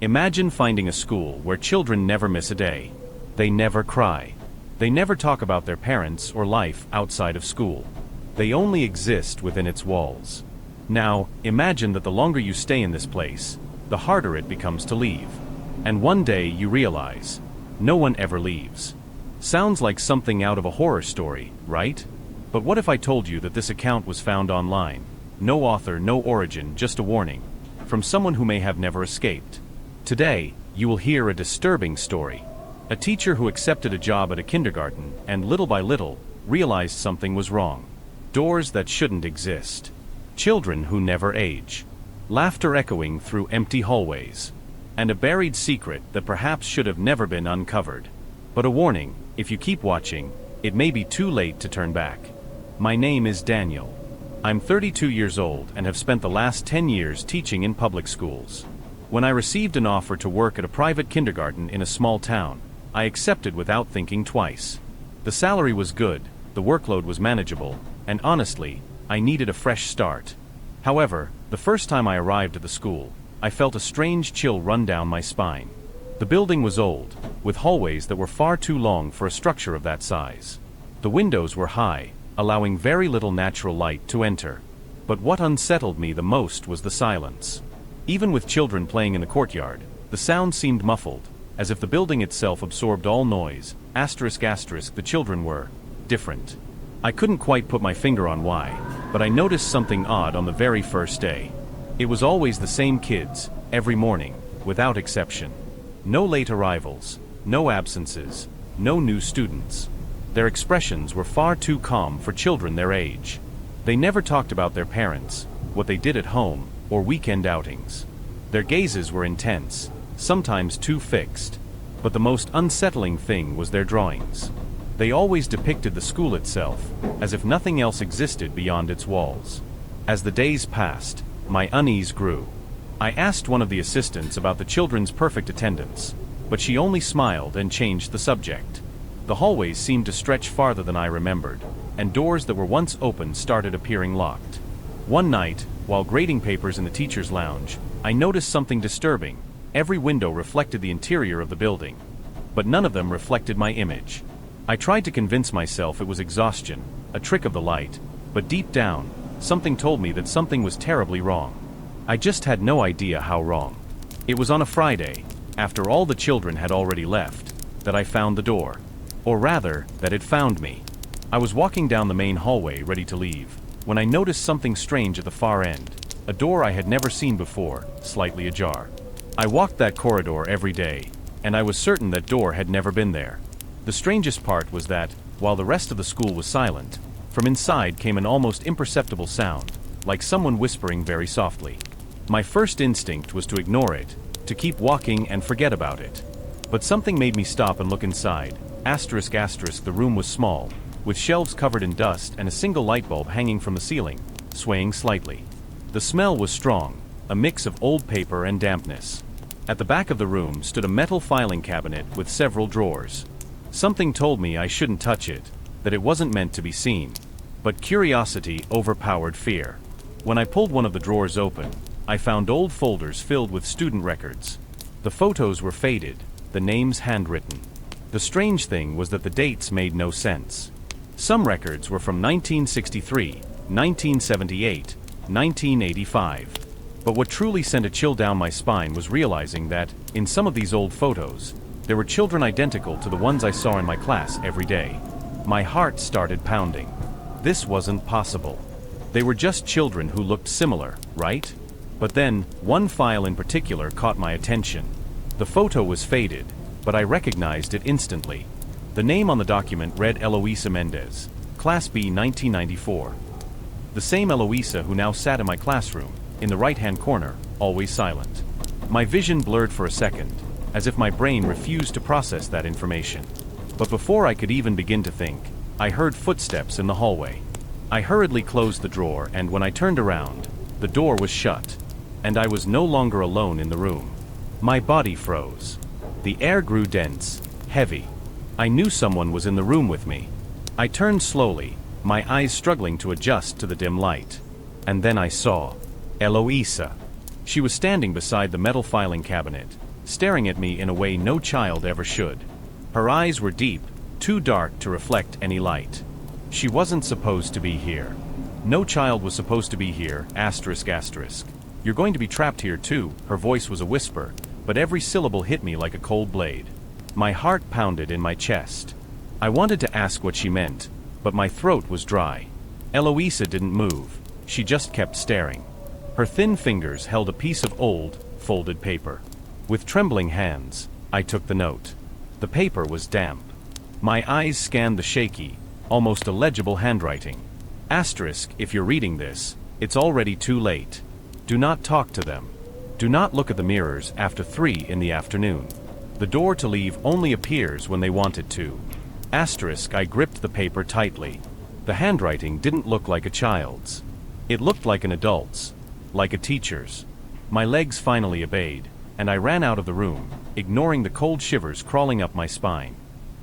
Imagine finding a school where children never miss a day. They never cry. They never talk about their parents or life outside of school. They only exist within its walls. Now, imagine that the longer you stay in this place, the harder it becomes to leave. And one day you realize, no one ever leaves. Sounds like something out of a horror story, right? But what if I told you that this account was found online? No author, no origin, just a warning. From someone who may have never escaped. Today, you will hear a disturbing story. A teacher who accepted a job at a kindergarten and little by little realized something was wrong. Doors that shouldn't exist. Children who never age. Laughter echoing through empty hallways. And a buried secret that perhaps should have never been uncovered. But a warning, if you keep watching, it may be too late to turn back. My name is Daniel. I'm 32 years old and have spent the last 10 years teaching in public schools. When I received an offer to work at a private kindergarten in a small town, I accepted without thinking twice. The salary was good, the workload was manageable, and honestly, I needed a fresh start. However, the first time I arrived at the school, I felt a strange chill run down my spine. The building was old, with hallways that were far too long for a structure of that size. The windows were high, allowing very little natural light to enter. But what unsettled me the most was the silence. Even with children playing in the courtyard, the sound seemed muffled, as if the building itself absorbed all noise. The children were different. I couldn't quite put my finger on why, but I noticed something odd on the very first day. It was always the same kids, every morning, without exception. No late arrivals, no absences, no new students. Their expressions were far too calm for children their age. They never talked about their parents, what they did at home, or weekend outings. Their gazes were intense, sometimes too fixed. But the most unsettling thing was their drawings. They always depicted the school itself, as if nothing else existed beyond its walls. As the days passed, my unease grew. I asked one of the assistants about the children's perfect attendance, but she only smiled and changed the subject. The hallways seemed to stretch farther than I remembered, and doors that were once open started appearing locked. One night, while grading papers in the teacher's lounge, I noticed something disturbing. Every window reflected the interior of the building, but none of them reflected my image. I tried to convince myself it was exhaustion, a trick of the light, but deep down, something told me that something was terribly wrong. I just had no idea how wrong. It was on a Friday, after all the children had already left, that I found the door. Or rather, that it found me. I was walking down the main hallway ready to leave, when I noticed something strange at the far end, a door I had never seen before, slightly ajar. I walked that corridor every day, and I was certain that door had never been there. The strangest part was that, while the rest of the school was silent, from inside came an almost imperceptible sound, like someone whispering very softly. My first instinct was to ignore it, to keep walking and forget about it. But something made me stop and look inside. The room was small, with shelves covered in dust and a single light bulb hanging from the ceiling, swaying slightly. The smell was strong, a mix of old paper and dampness. At the back of the room stood a metal filing cabinet with several drawers. Something told me I shouldn't touch it, that it wasn't meant to be seen. But curiosity overpowered fear. When I pulled one of the drawers open, I found old folders filled with student records. The photos were faded, the names handwritten. The strange thing was that the dates made no sense. Some records were from 1963, 1978, 1985. But what truly sent a chill down my spine was realizing that, in some of these old photos, there were children identical to the ones I saw in my class every day. My heart started pounding. This wasn't possible. They were just children who looked similar, right? But then, one file in particular caught my attention. The photo was faded, but I recognized it instantly. The name on the document read Eloisa Mendez, Class B 1994. The same Eloisa who now sat in my classroom, in the right-hand corner, always silent. My vision blurred for a second, as if my brain refused to process that information. But before I could even begin to think, I heard footsteps in the hallway. I hurriedly closed the drawer, and when I turned around, the door was shut, and I was no longer alone in the room. My body froze. The air grew dense, heavy. I knew someone was in the room with me. I turned slowly, my eyes struggling to adjust to the dim light. And then I saw Eloisa. She was standing beside the metal filing cabinet, staring at me in a way no child ever should. Her eyes were deep, too dark to reflect any light. She wasn't supposed to be here. No child was supposed to be here, asterisk asterisk. You're going to be trapped here too, her voice was a whisper, but every syllable hit me like a cold blade. My heart pounded in my chest. I wanted to ask what she meant, but my throat was dry. Eloisa didn't move. She just kept staring. Her thin fingers held a piece of old, folded paper. With trembling hands, I took the note. The paper was damp. My eyes scanned the shaky, almost illegible handwriting. Asterisk, if you're reading this, it's already too late. Do not talk to them. Do not look at the mirrors after 3 in the afternoon. The door to leave only appears when they want it to. Asterisk, I gripped the paper tightly. The handwriting didn't look like a child's. It looked like an adult's, like a teacher's. My legs finally obeyed, and I ran out of the room, ignoring the cold shivers crawling up my spine.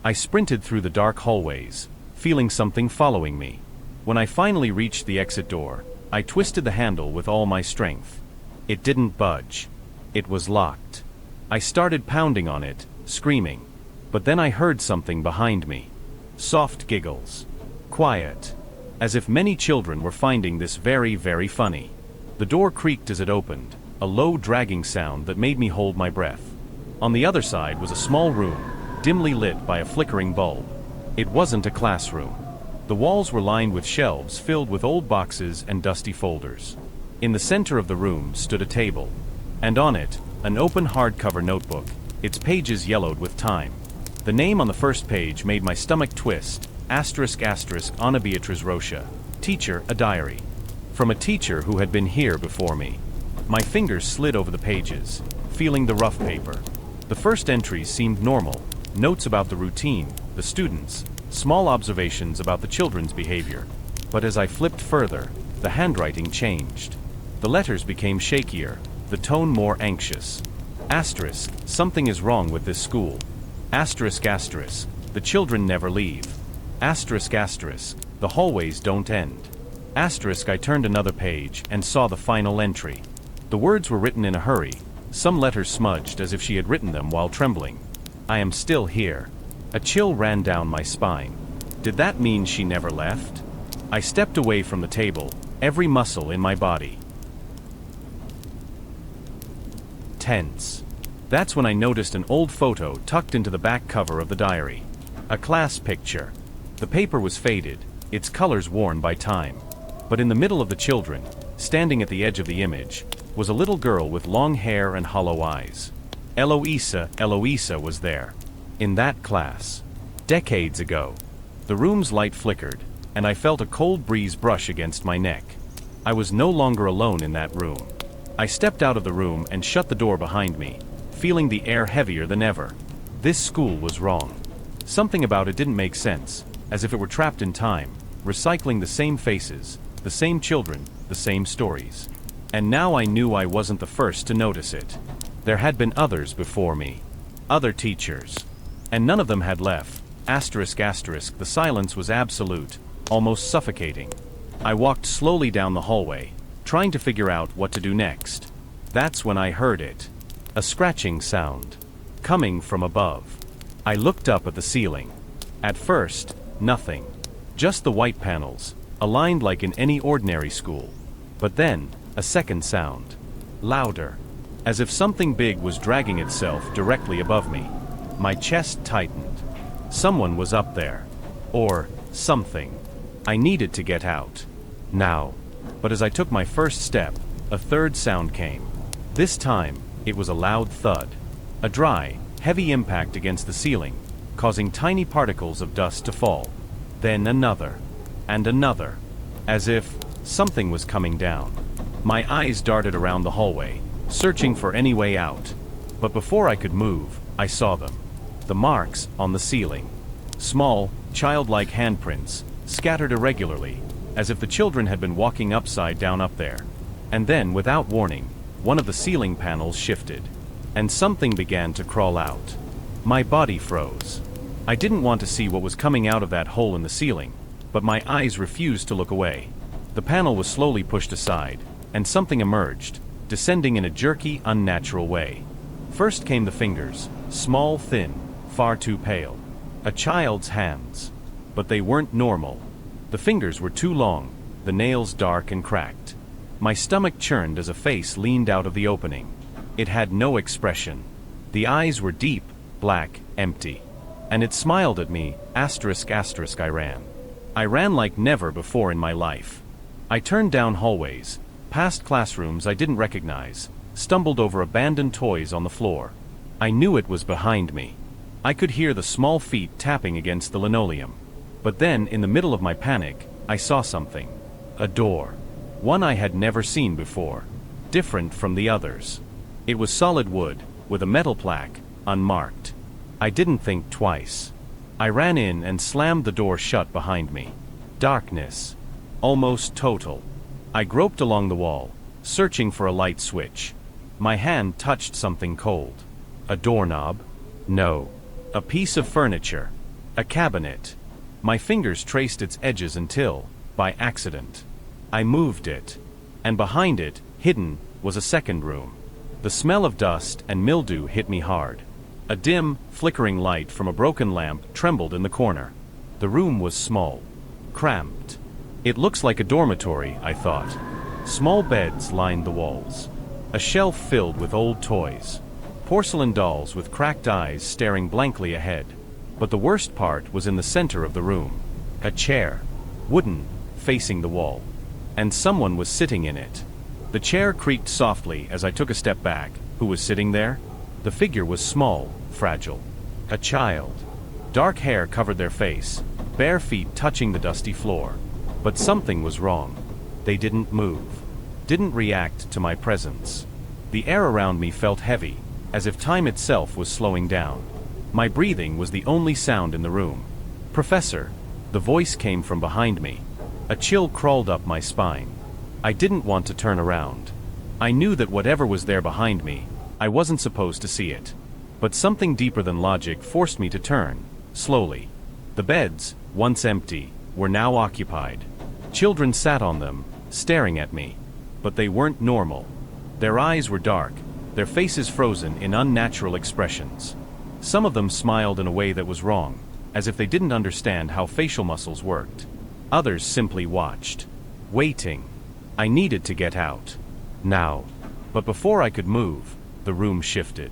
I sprinted through the dark hallways, feeling something following me. When I finally reached the exit door, I twisted the handle with all my strength. It didn't budge. It was locked. I started pounding on it, screaming. But then I heard something behind me. Soft giggles. Quiet. As if many children were finding this very, very funny. The door creaked as it opened, a low dragging sound that made me hold my breath. On the other side was a small room, dimly lit by a flickering bulb. It wasn't a classroom. The walls were lined with shelves filled with old boxes and dusty folders. In the center of the room stood a table, and on it, an open hardcover notebook, its pages yellowed with time. The name on the first page made my stomach twist, asterisk asterisk Anna Beatriz Rocha, teacher, a diary. From a teacher who had been here before me. My fingers slid over the pages, feeling the rough paper. The first entries seemed normal, notes about the routine, the students, small observations about the children's behavior. But as I flipped further, the handwriting changed. The letters became shakier, the tone more anxious. Asterisk, something is wrong with this school. Asterisk asterisk, the children never leave. Asterisk asterisk, the hallways don't end. Asterisk, I turned another page and saw the final entry. The words were written in a hurry, some letters smudged as if she had written them while trembling. I am still here. A chill ran down my spine. Did that mean she never left? I stepped away from the table, every muscle in my body tense. That's when I noticed an old photo tucked into the back cover of the diary. A class picture. The paper was faded, its colors worn by time. But in the middle of the children, standing at the edge of the image, was a little girl with long hair and hollow eyes. Eloisa was there. In that class. Decades ago. The room's light flickered, and I felt a cold breeze brush against my neck. I was no longer alone in that room. I stepped out of the room and shut the door behind me, feeling the air heavier than ever. This school was wrong. Something about it didn't make sense, as if it were trapped in time, recycling the same faces, the same children, the same stories. And now I knew I wasn't the first to notice it. There had been others before me. Other teachers. And none of them had left. Asterisk asterisk, the silence was absolute, almost suffocating. I walked slowly down the hallway, trying to figure out what to do next. That's when I heard it. A scratching sound. Coming from above. I looked up at the ceiling. At first, nothing. Just the white panels, aligned like in any ordinary school. But then, a second sound. Louder. As if something big was dragging itself directly above me. My chest tightened. Someone was up there. Or something. I needed to get out. Now. But as I took my first step, a third sound came. This time, it was a loud thud. A dry, heavy impact against the ceiling, causing tiny particles of dust to fall. Then another. And another. As if something was coming down. My eyes darted around the hallway, searching for any way out. But before I could move, I saw them. The marks on the ceiling. Small, childlike handprints, scattered irregularly, as if the children had been walking upside down up there. And then, without warning, one of the ceiling panels shifted, and something began to crawl out. My body froze. I didn't want to see what was coming out of that hole in the ceiling, but my eyes refused to look away. The panel was slowly pushed aside, and something emerged, descending in a jerky, unnatural way. First came the fingers, small, thin, far too pale. A child's hands. But they weren't normal. The fingers were too long, the nails dark and cracked. My stomach churned as a face leaned out of the opening. It had no expression. The eyes were deep, black, empty. And it smiled at me, asterisk asterisk. I ran. I ran like never before in my life. I turned down hallways, past classrooms I didn't recognize, stumbled over abandoned toys on the floor. I knew it was behind me. I could hear the small feet tapping against the linoleum. But then, in the middle of my panic, I saw something. A door. One I had never seen before. Different from the others. It was solid wood, with a metal plaque, unmarked. I didn't think twice. I ran in and slammed the door shut behind me. Darkness. Almost total. I groped along the wall, searching for a light switch. My hand touched something cold. A doorknob? No. A piece of furniture. A cabinet. My fingers traced its edges until, by accident, I moved it. And behind it, hidden, was a second room. The smell of dust and mildew hit me hard. A dim, flickering light from a broken lamp trembled in the corner. The room was small. Cramped. It looks like a dormitory, I thought. Small beds lined the walls. A shelf filled with old toys. Porcelain dolls with cracked eyes staring blankly ahead. But the worst part was in the center of the room. A chair. Wooden, facing the wall. And someone was sitting in it. The chair creaked softly as I took a step back. Who was sitting there? The figure was small, fragile. A child. Dark hair covered their face, bare feet touching the dusty floor. But something was wrong. They didn't move. Didn't react to my presence. The air around me felt heavy, as if time itself was slowing down. My breathing was the only sound in the room. "Professor," the voice came from behind me. A chill crawled up my spine. I didn't want to turn around. I knew that whatever was there behind me, I wasn't supposed to see it. But something deeper than logic forced me to turn, slowly. The beds, once empty, were now occupied. Children sat on them, staring at me. But they weren't normal. Their eyes were dark, their faces frozen in unnatural expressions. Some of them smiled in a way that was wrong, as if they didn't understand how facial muscles worked. Others simply watched. Waiting. I needed to get out. Now. But before I could move, the room shifted.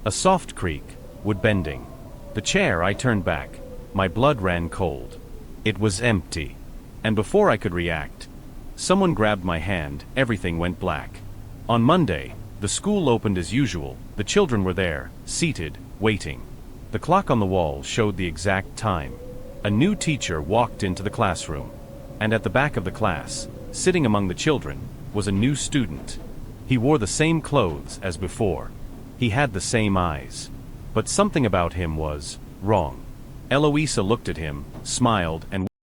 A soft creak, wood bending. The chair, I turned back. My blood ran cold. It was empty. And before I could react, someone grabbed my hand. Everything went black. On Monday, the school opened as usual. The children were there, seated, waiting. The clock on the wall showed the exact time. A new teacher walked into the classroom. And at the back of the class, sitting among the children, was a new student. He wore the same clothes as before. He had the same eyes. But something about him was wrong. Eloisa looked at him, smiled, and